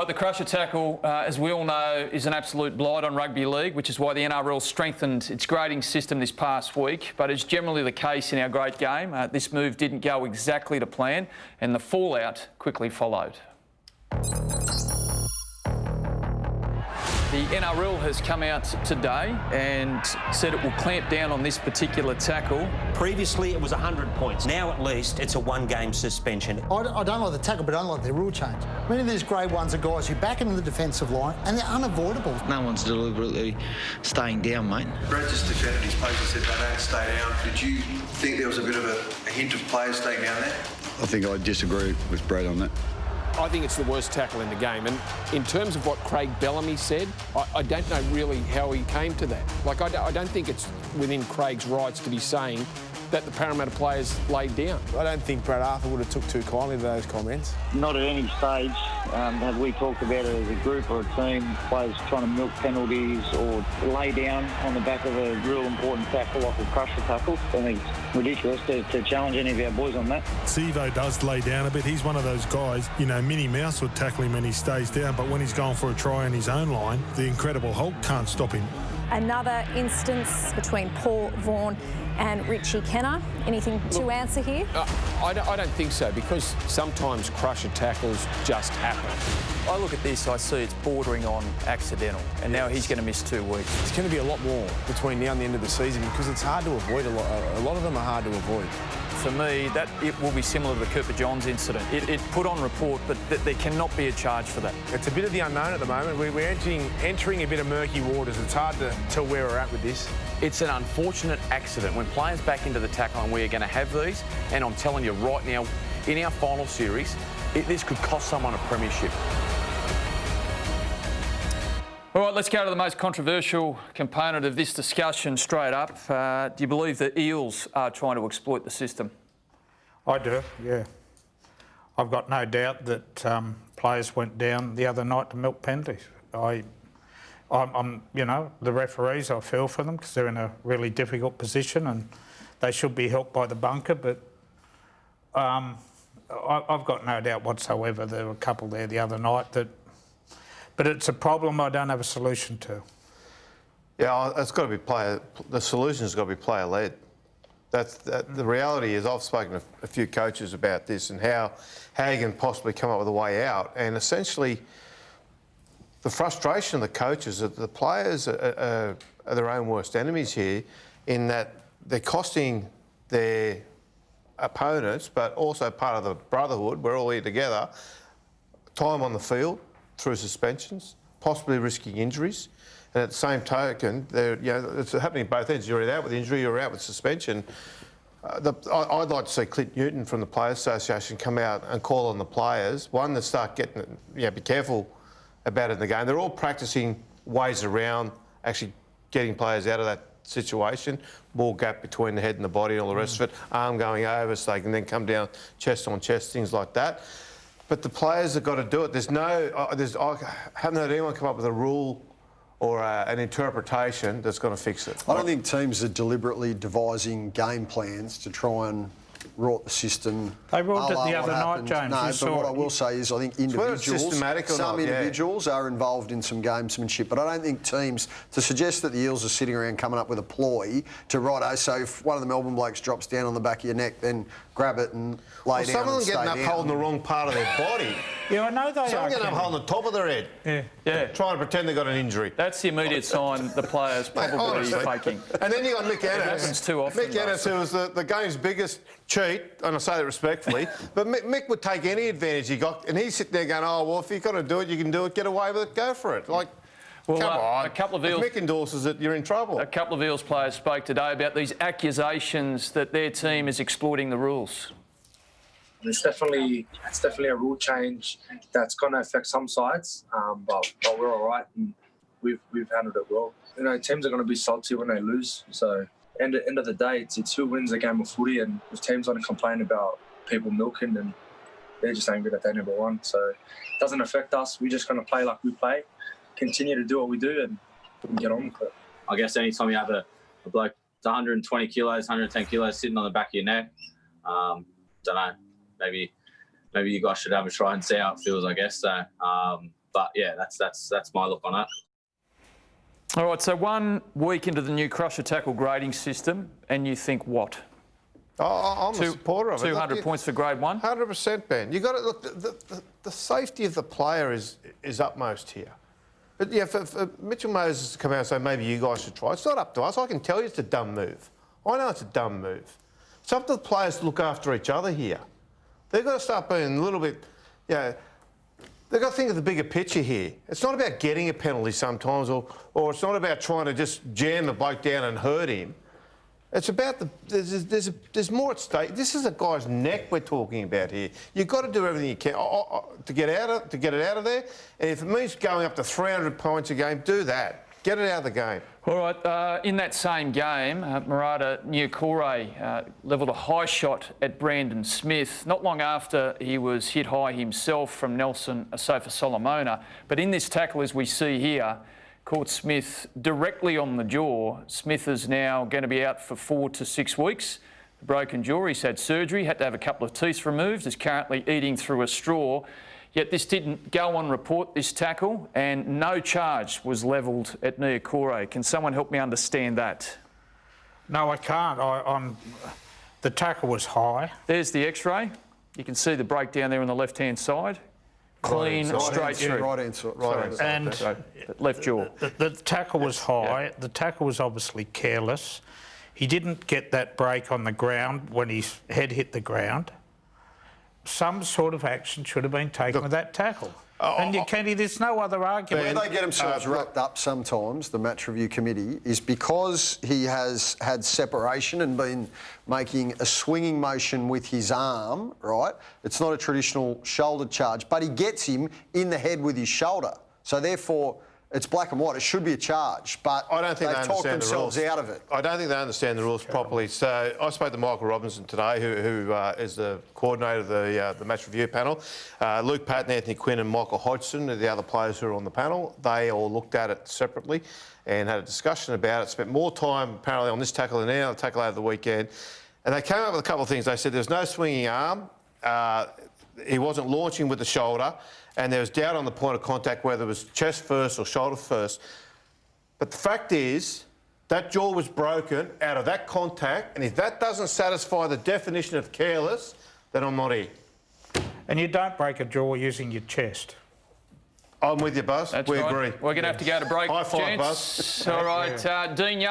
But the crusher tackle, as we all know, is an absolute blight on rugby league, which is why the NRL strengthened its grading system this past week. But as generally the case in our great game, this move didn't go exactly to plan, and the fallout quickly followed. The NRL has come out today and said it will clamp down on this particular tackle. Previously, it was 100 points. Now, at least, it's a one-game suspension. I don't like the tackle, but I don't like the rule change. Many of these grade ones are guys who back into the defensive line, and they're unavoidable. No one's deliberately staying down, mate. Brad just defended his place and said they don't stay down. Did you think there was a bit of a hint of players staying down there? I think I disagree with Brad on that. I think it's the worst tackle in the game. And in terms of what Craig Bellamy said, I don't know really how he came to that. Like, I don't think it's within Craig's rights to be saying that the Parramatta players laid down. I don't think Brad Arthur would have took too kindly to those comments. Not at any stage have we talked about it as a group or a team, players trying to milk penalties or lay down on the back of a real important tackle like a crusher tackle. I think it's ridiculous to challenge any of our boys on that. Sivo does lay down a bit. He's one of those guys, you know, Minnie Mouse would tackle him and he stays down, but when he's going for a try on his own line, the Incredible Hulk can't stop him. Another instance between Paul Vaughan and Richie Kenner. Anything to answer here? I don't think so, because sometimes crusher tackles just happen. I look at this, I see it's bordering on accidental, and now he's going to miss 2 weeks. It's going to be a lot more between now and the end of the season because it's hard to avoid. A lot of them are hard to avoid. For me, that it will be similar to the Cooper Johns incident. It put on report, but there cannot be a charge for that. It's a bit of the unknown at the moment. We're entering a bit of murky waters. It's hard to tell where we're at with this. It's an unfortunate accident. When players back into the tackle, and we are going to have these, and I'm telling you right now, in our final series, this could cost someone a premiership. All right, let's go to the most controversial component of this discussion straight up. Do you believe the Eels are trying to exploit the system? I do, yeah. I've got no doubt that players went down the other night to milk penalties. I'm, you know, the referees, I feel for them because they're in a really difficult position and they should be helped by the bunker, but I've got no doubt whatsoever there were a couple there the other night that... But it's a problem I don't have a solution to. Yeah, it's got to be the solution's got to be player-led. The reality is I've spoken to a few coaches about this and how you can possibly come up with a way out. And essentially, the frustration of the coaches, that the players are their own worst enemies here in that they're costing their opponents, but also part of the brotherhood, we're all here together, time on the field, through suspensions, possibly risking injuries, and at the same token, it's happening at both ends. You're either out with injury or out with suspension. I'd like to see Clint Newton from the Players Association come out and call on the players, one, to start getting, be careful about it in the game. They're all practising ways around actually getting players out of that situation, more gap between the head and the body and all the rest of it, arm going over so they can then come down chest on chest, things like that. But the players have got to do it. I haven't heard anyone come up with a rule or an interpretation that's going to fix it. I don't think teams are deliberately devising game plans to try and rot the system. They ruled it the other night, James. No, but what I will say is I think individuals are involved in some gamesmanship, but I don't think teams, to suggest that the Eels are sitting around coming up with a ploy to righto, so if one of the Melbourne blokes drops down on the back of your neck, then grab it and lay down. Some of them getting up holding the wrong part of their body. Yeah, I know they are. Some getting up holding the top of their head. Yeah. Trying to pretend they've got an injury. That's the immediate sign the players probably faking. And then you got Mick Ennis. It happens too often. Mick Ennis, who was the game's biggest cheat, and I say that respectfully, but Mick would take any advantage he got, and he's sitting there going, oh, well, if you've got to do it, you can do it, get away with it, go for it. Like, well, come on. A couple of Eels, if Mick endorses it, you're in trouble. A couple of Eels players spoke today about these accusations that their team is exploiting the rules. It's definitely a rule change that's going to affect some sides, but we're all right and we've handled it well. You know, teams are going to be salty when they lose. So, end of the day, it's who wins a game of footy, and if teams want to complain about people milking, then they're just angry that they never won. So, it doesn't affect us. We're just going to play like we play, continue to do what we do, and get on with it. I guess anytime you have a bloke 120 kilos, 110 kilos sitting on the back of your neck, don't know. Maybe you guys should have a try and see how it feels, I guess. So, But yeah, that's my look on it. All right, so 1 week into the new crusher tackle grading system, and you think what? I'm a supporter of it. 200 points for grade 1? 100%, Ben. You got to look. The safety of the player is utmost here. But yeah, for Mitchell Moses to come out and say maybe you guys should try, it's not up to us. I can tell you it's a dumb move. I know it's a dumb move. It's up to the players to look after each other here. They've got to start being a little bit, they've got to think of the bigger picture here. It's not about getting a penalty sometimes, or it's not about trying to just jam the bloke down and hurt him. It's about there's more at stake. This is a guy's neck we're talking about here. You've got to do everything you can to get it out of there. And if it means going up to 300 points a game, do that. Get it out of the game. All right, in that same game, Murata Niukore levelled a high shot at Brandon Smith not long after he was hit high himself from Nelson Asofa-Solomona. But in this tackle, as we see here, caught Smith directly on the jaw. Smith is now going to be out for 4 to 6 weeks. The broken jaw, he's had surgery, had to have a couple of teeth removed, is currently eating through a straw. Yet this didn't go on report, this tackle, and no charge was levelled at Niukore. Can someone help me understand that? No, I can't. The tackle was high. There's the X-ray. You can see the breakdown there on the left-hand side. Clean, straight through. Right-hand side. And left jaw. The tackle was high. Yeah. The tackle was obviously careless. He didn't get that break on the ground when his head hit the ground. Some sort of action should have been taken with that tackle. Kenny, there's no other argument. Where they get themselves wrapped up sometimes, the match review committee, is because he has had separation and been making a swinging motion with his arm, right? It's not a traditional shoulder charge, but he gets him in the head with his shoulder. So therefore, it's black and white. It should be a charge, but I don't think they talk themselves the rules. out of it. I don't think they understand the rules properly. So I spoke to Michael Robinson today, who is the coordinator of the match review panel. Luke Patton, Anthony Quinn and Michael Hodgson are the other players who are on the panel. They all looked at it separately and had a discussion about it, spent more time apparently on this tackle than any other tackle over the weekend. And they came up with a couple of things. They said there's no swinging arm. He wasn't launching with the shoulder. And there was doubt on the point of contact whether it was chest first or shoulder first. But the fact is, that jaw was broken out of that contact, and if that doesn't satisfy the definition of careless, then I'm not here. And you don't break a jaw using your chest. I'm with you, Buzz. That's we right. agree. We're going to have to go to break, High five, gents. Buzz. All right, Dean Young.